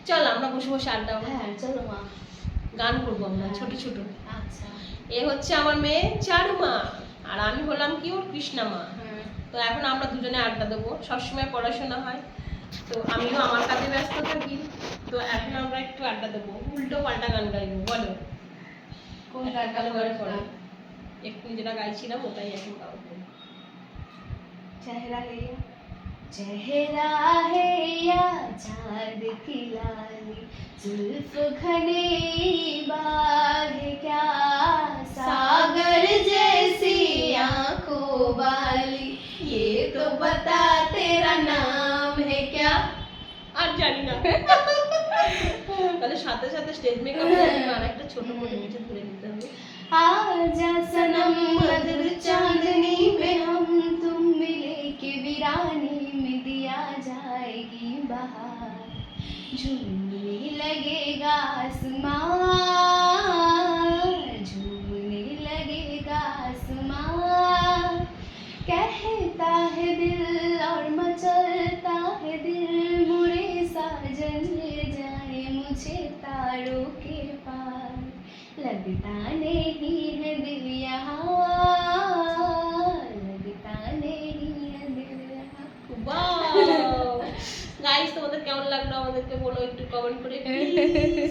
চল আমরা বসে বসে আড্ডা মারবো। হ্যাঁ চলো মা, গান করবো আমরা ছোট ছোট। আচ্ছা। এ হচ্ছে আমার মেয়ে চারু মা, আর আমি হলাম কি ওর কৃষ্ণা মা। হুম। তো এখন আমরা দুজনে আড্ডা দেবো, সবসময় পড়াশোনা হয়, তো আমিও আমার কাজে ব্যস্ত থাকি, তো এখন আমরা একটু আড্ডা দেবো, উল্টো পাল্টা গান গাইবো। বলো কোন একটা গানটা ভালো করে পড়া? পড়ো। একটু যেটা গাইছিলাম ওটাই এখন গাবো। चेहरा है या चेहरा है या चाँद की लाली, जुल्फ घने बाल है क्या, सागर जैसी आंखों वाली, ये तो बता तेरा नाम है क्या। আর জানি না। তাহলে সাথে সাথে স্টেজ মেকআপ আর একটা ছোট করে নিচে ধরে নিতে হবে। आजा सनम मधुर चांदनी में हम तुम मिले के वीरानी में दिया जाएगी बहार, झूमने लगेगा आसमान, झूमने लगेगा आसमान, कहता है दिल और मचलता है दिल, मुड़े साजन ले जाए मुझे तारों के पार, लगता नहीं है दिल यहाँ, लगता नहीं है दिल यहाँ। ওয়াও গাইস, তোমাদের কেমন লাগলো আমাদেরকে বলো একটু কমেন্ট করে প্লিজ।